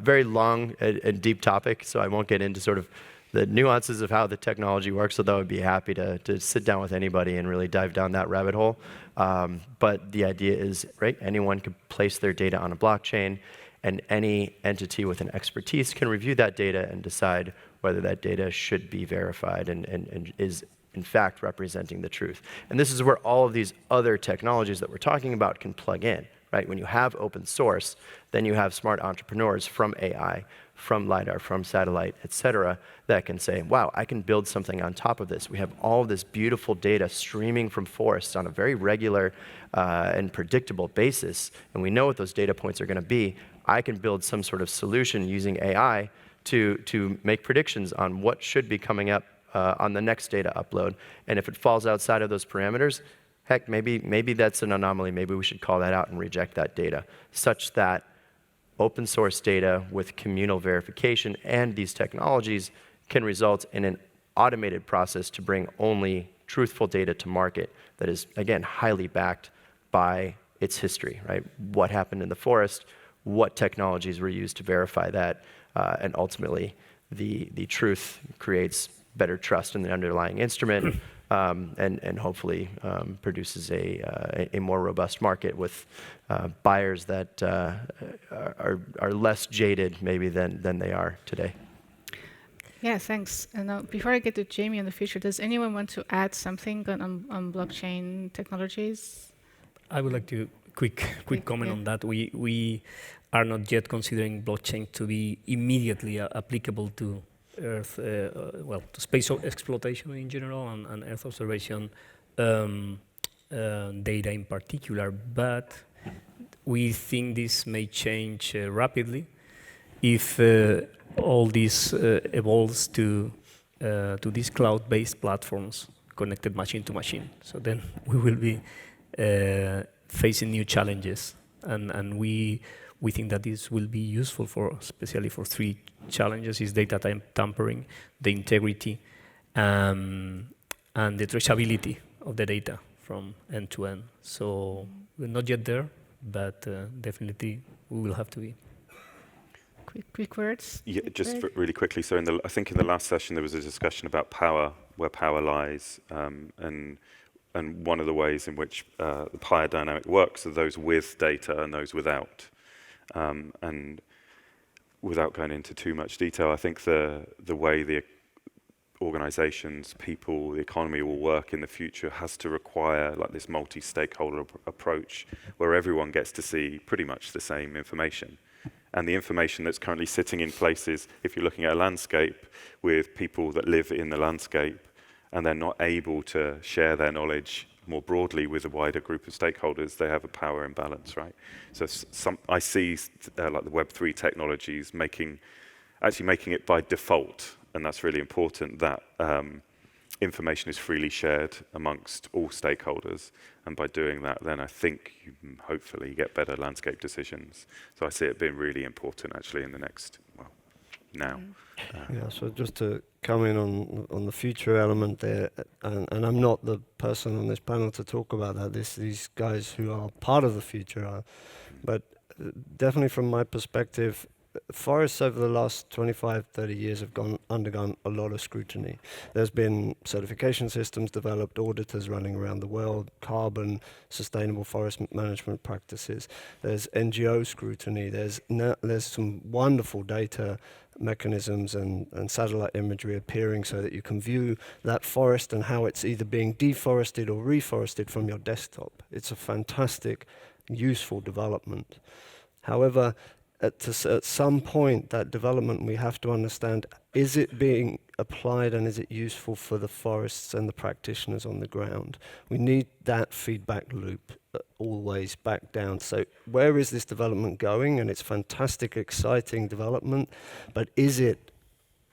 very long and deep topic, so I won't get into sort of the nuances of how the technology works, although I'd be happy to sit down with anybody and really dive down that rabbit hole. But the idea is, right, anyone could place their data on a blockchain, and any entity with an expertise can review that data and decide whether that data should be verified and is in fact representing the truth. And this is where all of these other technologies that we're talking about can plug in, right? When you have open source, then you have smart entrepreneurs from AI, from LiDAR, from satellite, et cetera, that can say, wow, I can build something on top of this. We have all of this beautiful data streaming from forests on a very regular and predictable basis, and we know what those data points are going to be. I can build some sort of solution using AI to make predictions on what should be coming up on the next data upload. And if it falls outside of those parameters, heck, maybe that's an anomaly. Maybe we should call that out and reject that data, such that open source data with communal verification and these technologies can result in an automated process to bring only truthful data to market that is, again, highly backed by its history, right? What happened in the forest, what technologies were used to verify that, and ultimately the truth creates better trust in the underlying instrument, and hopefully produces a more robust market with buyers that are less jaded maybe than they are today. Yeah, thanks. And before I get to Jamie in the future, does anyone want to add something on blockchain technologies? I would like to quick comment on that. We are not yet considering blockchain to be immediately applicable to Earth, to space exploitation in general and Earth observation data in particular, but we think this may change rapidly if all this evolves to these cloud-based platforms connected machine to machine. So then we will be facing new challenges, and we we think that this will be useful for, especially for three challenges: is data tampering, the integrity, and the traceability of the data from end to end. So we're not yet there, but definitely we will have to be. Quick words. Yeah, just Greg? really quickly. So I think in the last session there was a discussion about power, where power lies, and one of the ways in which the power dynamic works are those with data and those without. And without going into too much detail, I think the way the organizations, people, the economy will work in the future has to require like this multi-stakeholder approach where everyone gets to see pretty much the same information. And the information that's currently sitting in places, if you're looking at a landscape with people that live in the landscape and they're not able to share their knowledge more broadly with a wider group of stakeholders, they have a power imbalance, right? So I see like the Web3 technologies actually making it by default, and that's really important, that information is freely shared amongst all stakeholders. And by doing that, then I think you hopefully get better landscape decisions. So I see it being really important actually in the next, well, now. Yeah, so just to come in on the future element there, and I'm not the person on this panel to talk about that. These guys who are part of the future are, but definitely from my perspective, forests over the last 25, 30 years have undergone a lot of scrutiny. There's been certification systems developed, auditors running around the world, carbon, sustainable forest management practices. There's NGO scrutiny. There's some wonderful data mechanisms and satellite imagery appearing so that you can view that forest and how it's either being deforested or reforested from your desktop. It's a fantastic, useful development. However, at some point, that development, we have to understand, is it being applied and is it useful for the forests and the practitioners on the ground? We need that feedback loop always back down. So where is this development going? And it's fantastic, exciting development, but is it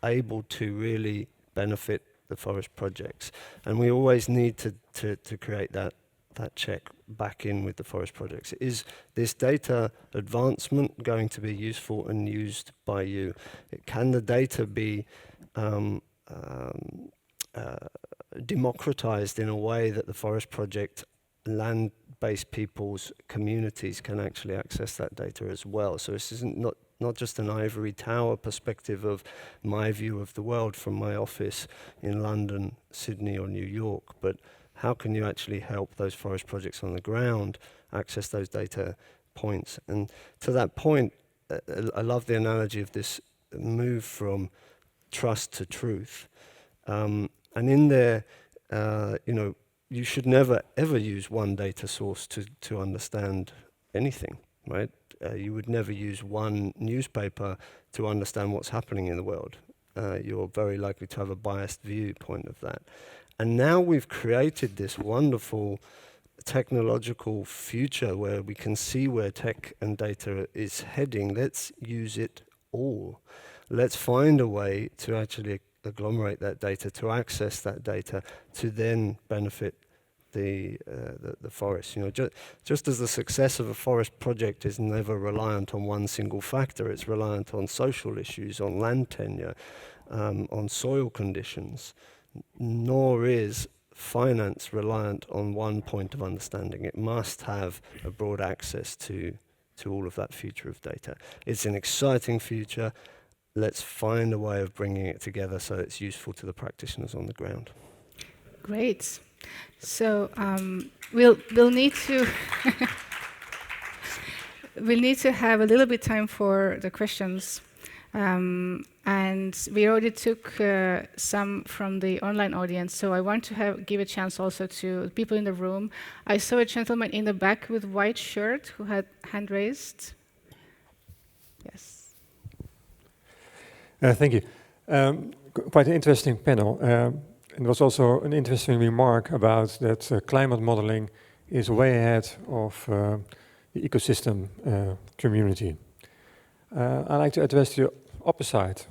able to really benefit the forest projects? And we always need to create that check back in with the forest projects. Is this data advancement going to be useful and used by you? Can the data be democratized in a way that the forest project land-based people's communities can actually access that data as well? So this isn't not just an ivory tower perspective of my view of the world from my office in London, Sydney or New York, but how can you actually help those forest projects on the ground access those data points? And to that point, I love the analogy of this move from trust to truth. And in there, you should never, ever use one data source to understand anything, right? You would never use one newspaper to understand what's happening in the world. You're very likely to have a biased viewpoint of that. And now we've created this wonderful technological future where we can see where tech and data is heading. Let's use it all. Let's find a way to actually agglomerate that data, to access that data, to then benefit the forest. Just as the success of a forest project is never reliant on one single factor, it's reliant on social issues, on land tenure, on soil conditions. Nor is finance reliant on one point of understanding. It must have a broad access to all of that future of data. It's an exciting future. Let's find a way of bringing it together so it's useful to the practitioners on the ground. Great. So we'll need to we'll need to have a little bit time for the questions. And we already took some from the online audience, so I want to give a chance also to people in the room. I saw a gentleman in the back with white shirt who had hand raised. Yes. Thank you. Quite an interesting panel. It was also an interesting remark about that climate modeling is way ahead of the ecosystem community. I'd like to address the opposite,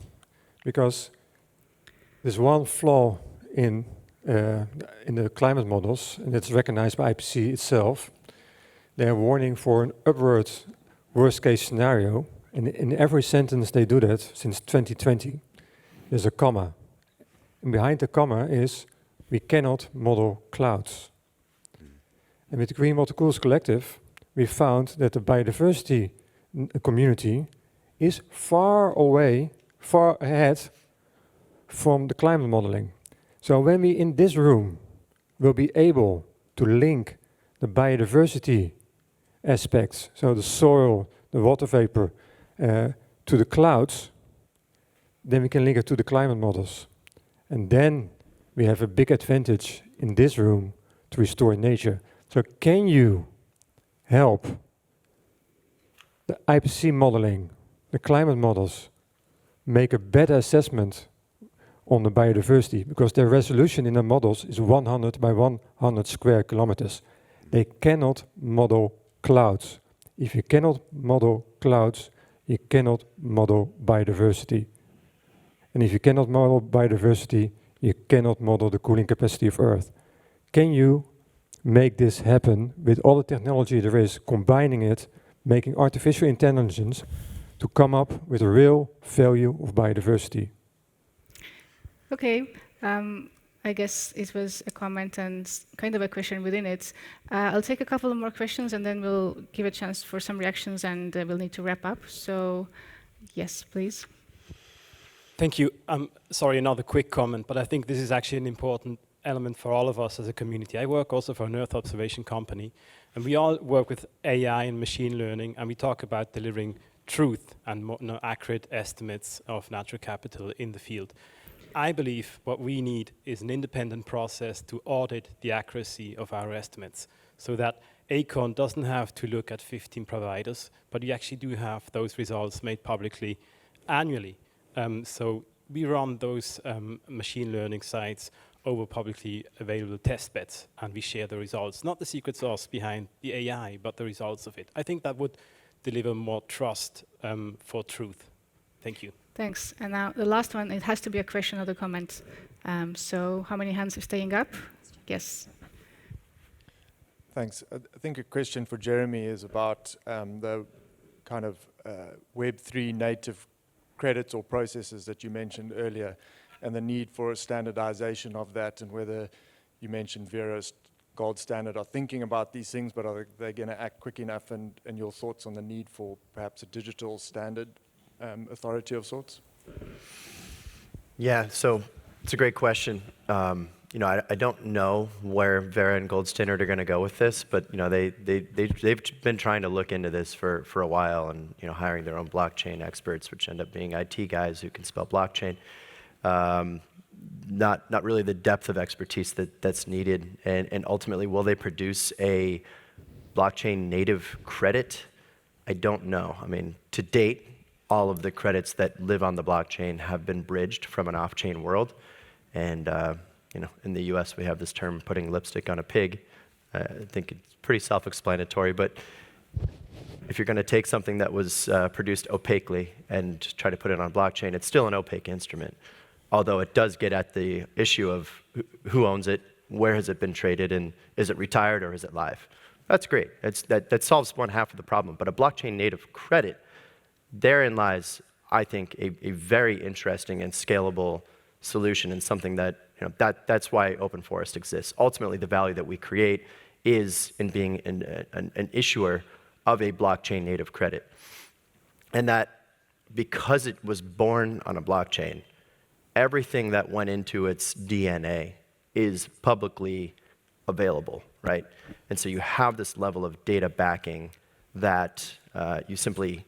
because there's one flaw in the climate models, and it's recognized by IPCC itself. They're warning for an upward worst case scenario, and in every sentence they do that since 2020, there's a comma. And behind the comma is, we cannot model clouds. And with the Green Water Cools Collective, we found that the biodiversity community is far ahead from the climate modeling. So when we in this room will be able to link the biodiversity aspects, so the soil, the water vapor, to the clouds, then we can link it to the climate models. And then we have a big advantage in this room to restore nature. So can you help the IPCC modeling, the climate models, make a better assessment on the biodiversity? Because their resolution in the models is 100 by 100 square kilometers. They cannot model clouds. If you cannot model clouds, you cannot model biodiversity. And if you cannot model biodiversity, you cannot model the cooling capacity of Earth. Can you make this happen with all the technology there is, combining it, making artificial intelligence to come up with a real value of biodiversity? Okay, I guess it was a comment and kind of a question within it. I'll take a couple of more questions and then we'll give a chance for some reactions and we'll need to wrap up. So, yes, please. Thank you. Sorry, another quick comment, but I think this is actually an important element for all of us as a community. I work also for an Earth observation company, and we all work with AI and machine learning, and we talk about delivering truth and more accurate estimates of natural capital in the field. I believe what we need is an independent process to audit the accuracy of our estimates, so that Aecon doesn't have to look at 15 providers, but you actually do have those results made publicly annually. So we run those machine learning sites over publicly available test beds, and we share the results, not the secret sauce behind the AI, but the results of it. I think that would deliver more trust for truth. Thank you. Thanks. And now the last one, it has to be a question or a comment. So how many hands are staying up? Yes. Thanks. I think a question for Jeremy is about the kind of Web3 native credits or processes that you mentioned earlier, and the need for a standardization of that, and whether you mentioned Vero's Gold Standard are thinking about these things, but are they going to act quick enough, and your thoughts on the need for perhaps a digital standard authority of sorts? Yeah, so it's a great question. You know, I don't know where Vera and Gold Standard are going to go with this, but you know, they've been trying to look into this for a while, and you know, hiring their own blockchain experts, which end up being IT guys who can spell blockchain. Not really the depth of expertise that's needed, and ultimately, will they produce a blockchain native credit? I don't know. I mean, to date, all of the credits that live on the blockchain have been bridged from an off-chain world, and you know, in the US, we have this term, putting lipstick on a pig. I think it's pretty self-explanatory, but if you're going to take something that was produced opaquely and try to put it on blockchain, it's still an opaque instrument, although it does get at the issue of who owns it, where has it been traded, and is it retired or is it live? That's great. That solves one half of the problem, but a blockchain native credit, therein lies, I think, a very interesting and scalable solution, and something that, you know, that's why Open Forest exists. Ultimately, the value that we create is in being an issuer of a blockchain native credit. And that, because it was born on a blockchain, everything that went into its DNA is publicly available, right? And so you have this level of data backing that you simply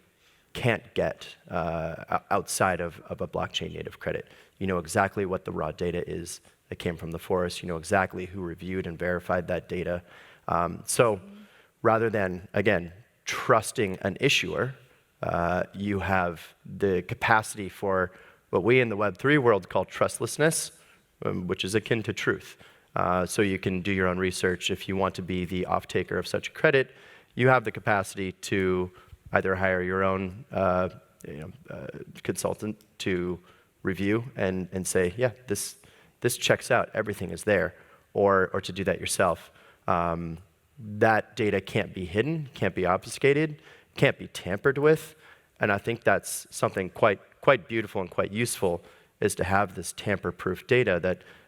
can't get outside of a blockchain native credit. You know exactly what the raw data is that came from the forest. You know exactly who reviewed and verified that data. So rather than, again, trusting an issuer, you have the capacity for what we in the Web3 world call trustlessness, which is akin to truth. So you can do your own research. If you want to be the off-taker of such credit, you have the capacity to either hire your own consultant to review and say, yeah, this checks out, everything is there, or to do that yourself. That data can't be hidden, can't be obfuscated, can't be tampered with. And I think that's something quite beautiful and quite useful, is to have this tamper-proof data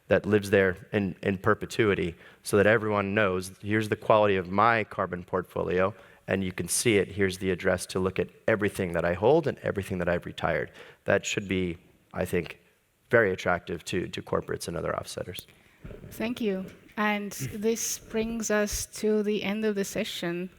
that lives there in perpetuity, so that everyone knows, here's the quality of my carbon portfolio, and you can see it, here's the address to look at everything that I hold and everything that I've retired. That should be, I think, very attractive to corporates and other offsetters. Thank you. And this brings us to the end of the session.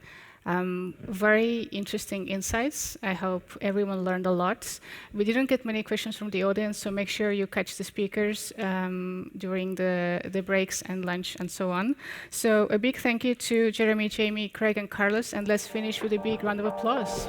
Very interesting insights. I hope everyone learned a lot. We didn't get many questions from the audience, so make sure you catch the speakers during the breaks and lunch and so on. So a big thank you to Jeremy, Jamie, Craig, and Carlos, and let's finish with a big round of applause.